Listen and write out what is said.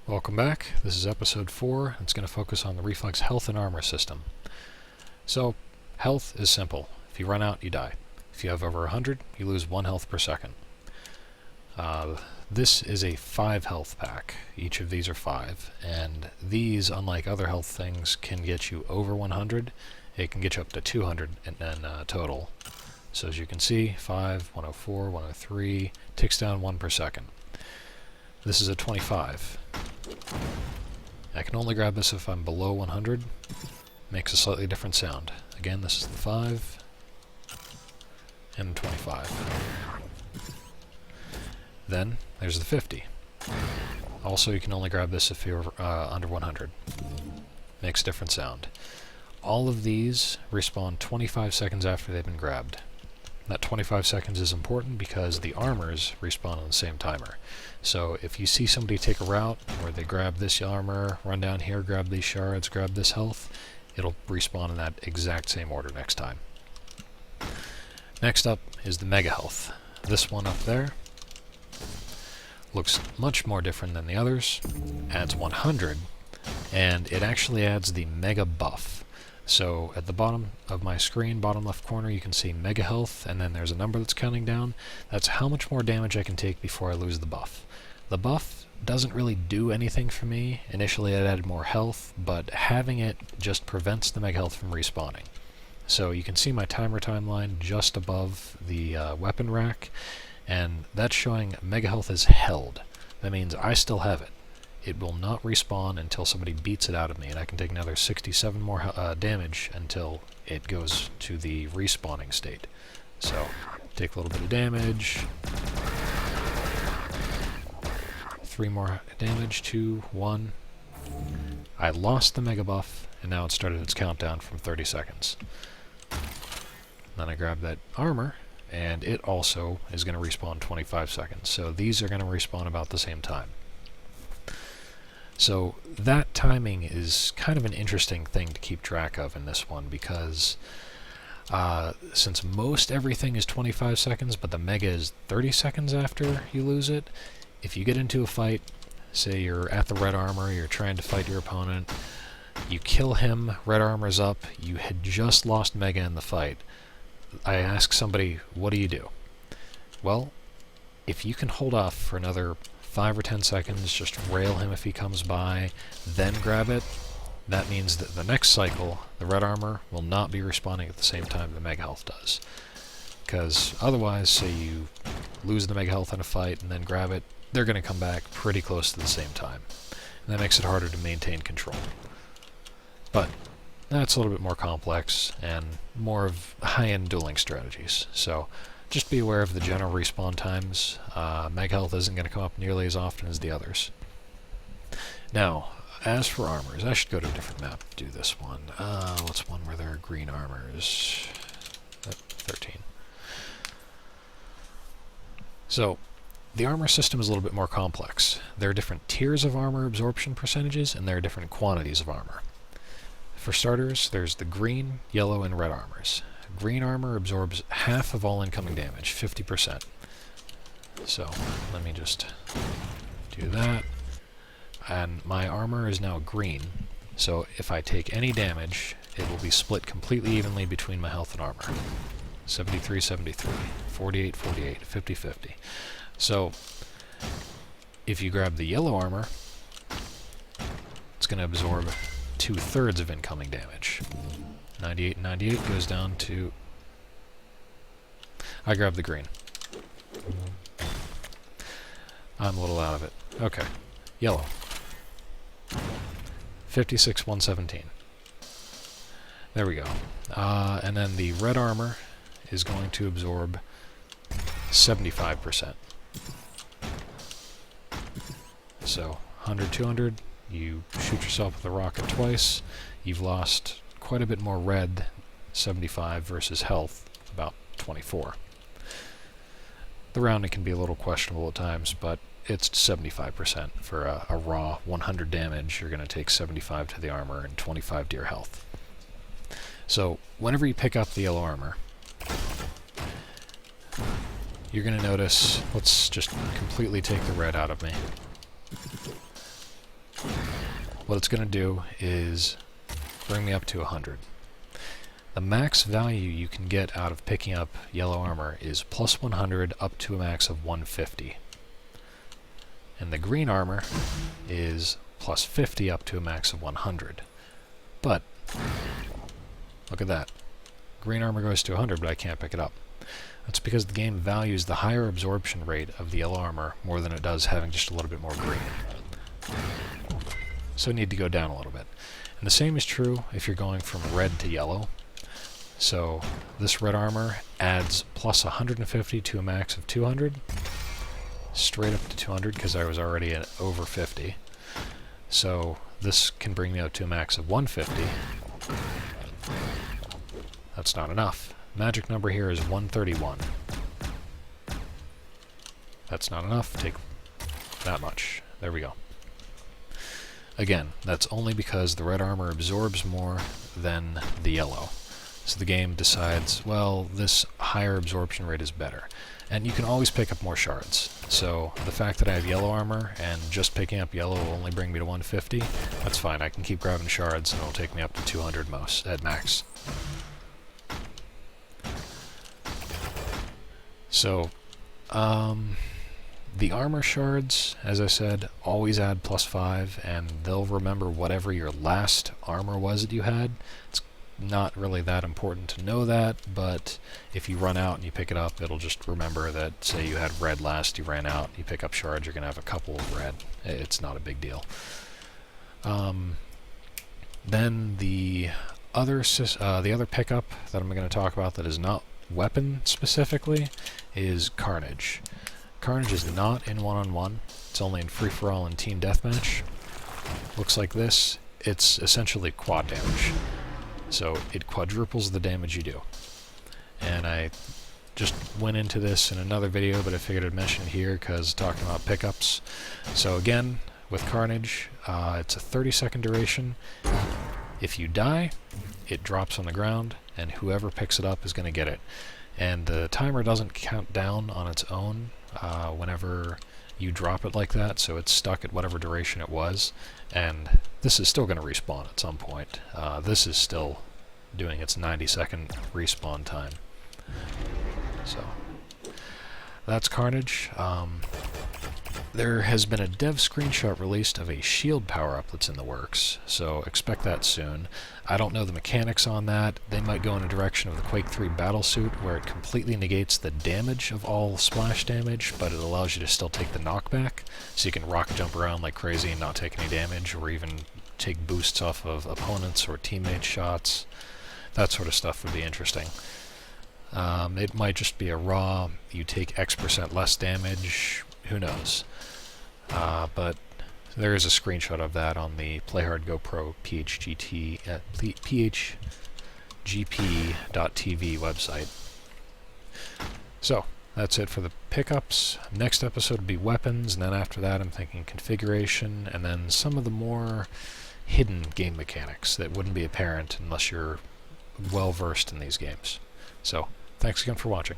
Welcome back. This is episode 4. It's going to focus on the Reflex health and armor system. So, health is simple. If you run out, you die. If you have over 100, you lose 1 health per second. This is a 5 health pack. Each of these are 5, and these, unlike other health things, can get you over 100. It can get you up to 200 in total. So as you can see, 5, 104, 103, ticks down 1 per second. This is a 25. I can only grab this if I'm below 100. Makes a slightly different sound. Again, this is the 5 and 25. Then there's the 50. Also, you can only grab this if you're under 100. Makes a different sound. All of these respawn 25 seconds after they've been grabbed. That 25 seconds is important because the armors respawn on the same timer. So if you see somebody take a route where they grab this armor, run down here, grab these shards, grab this health, it'll respawn in that exact same order next time. Next up is the Mega Health. This one up there looks much more different than the others, adds 100, and it actually adds the Mega Buff. So at the bottom of my screen, bottom left corner, you can see Mega Health, and then there's a number that's counting down. That's how much more damage I can take before I lose the buff. The buff doesn't really do anything for me. Initially it added more health, but having it just prevents the Mega Health from respawning. So you can see my timer timeline just above the weapon rack, and that's showing Mega Health is held. That means I still have it. It will not respawn until somebody beats it out of me, and I can take another 67 more damage until it goes to the respawning state. So, take a little bit of damage. 3 more damage, 2, 1. I lost the Mega Buff, and now it started its countdown from 30 seconds. Then I grab that armor, and it also is going to respawn 25 seconds. So these are going to respawn about the same time. So that timing is kind of an interesting thing to keep track of in this one because since most everything is 25 seconds, but the Mega is 30 seconds after you lose it, if you get into a fight, say you're at the red armor, you're trying to fight your opponent, you kill him, red armor's up, you had just lost Mega in the fight, I ask somebody, what do you do? Well, if you can hold off for another 5 or 10 seconds, just rail him if he comes by, then grab it, that means that the next cycle, the red armor will not be respawning at the same time the Mega Health does. Because otherwise, say you lose the Mega Health in a fight and then grab it, they're going to come back pretty close to the same time. And that makes it harder to maintain control. But that's a little bit more complex and more of high-end dueling strategies. So just be aware of the general respawn times. Mega Health isn't going to come up nearly as often as the others. Now, as for armors, I should go to a different map to do this one. What's one where there are green armors? 13. So, the armor system is a little bit more complex. There are different tiers of armor absorption percentages, and there are different quantities of armor. For starters, there's the green, yellow, and red armors. Green armor absorbs half of all incoming damage, 50%. So, let me just do that. And my armor is now green, so if I take any damage, it will be split completely evenly between my health and armor. 73, 73, 48, 48, 50, 50. So, if you grab the yellow armor, it's going to absorb 2/3 of incoming damage. 98 and 98 goes down to... I grabbed the green. I'm a little out of it. Okay. Yellow. 56, 117. There we go. And then the red armor is going to absorb 75%. So, 100, 200, you shoot yourself with a rocket twice, you've lost quite a bit more red, 75 versus health, about 24. The rounding can be a little questionable at times, but it's 75% for a raw 100 damage. You're going to take 75 to the armor and 25 to your health. So whenever you pick up the yellow armor, you're going to notice, let's just completely take the red out of me. what it's going to do is bring me up to 100. The max value you can get out of picking up yellow armor is plus 100 up to a max of 150. And the green armor is plus 50 up to a max of 100. But, look at that. Green armor goes to 100, but I can't pick it up. That's because the game values the higher absorption rate of the yellow armor more than it does having just a little bit more green. So I need to go down a little bit. And the same is true if you're going from red to yellow. So this red armor adds plus 150 to a max of 200. Straight up to 200 because I was already at over 50. So this can bring me up to a max of 150. That's not enough. Magic number here is 131. That's not enough. Take that much. There we go. Again, that's only because the red armor absorbs more than the yellow. So the game decides, well, this higher absorption rate is better. And you can always pick up more shards. So the fact that I have yellow armor and just picking up yellow will only bring me to 150, that's fine. I can keep grabbing shards and it'll take me up to 200 at max. So, the armor shards, as I said, always add plus 5, and they'll remember whatever your last armor was that you had. It's not really that important to know that, but if you run out and you pick it up, it'll just remember that, say you had red last, you ran out, you pick up shards, you're going to have a couple of red. It's not a big deal. Then the other pickup that I'm going to talk about that is not weapon specifically is Carnage. Carnage is not in one-on-one. It's only in free-for-all and team deathmatch. Looks like this. It's essentially quad damage. So it quadruples the damage you do. And I just went into this in another video, but I figured I'd mention it here because talking about pickups. So again, with Carnage, it's a 30-second duration. If you die, it drops on the ground, and whoever picks it up is going to get it. And the timer doesn't count down on its own whenever you drop it like that, so it's stuck at whatever duration it was. And this is still going to respawn at some point. This is still doing its 90-second respawn time. So that's Carnage. There has been a dev screenshot released of a shield power-up that's in the works, so expect that soon. I don't know the mechanics on that. They might go in a direction of the Quake 3 battlesuit, where it completely negates the damage of all splash damage, but it allows you to still take the knockback, so you can rock jump around like crazy and not take any damage, or even take boosts off of opponents or teammate shots. That sort of stuff would be interesting. It might just be a raw, you take X% less damage, who knows. But there is a screenshot of that on the PlayHard GoPro phgp.tv website. So, that's it for the pickups. Next episode will be weapons, and then after that I'm thinking configuration, and then some of the more hidden game mechanics that wouldn't be apparent unless you're well versed in these games. So, thanks again for watching.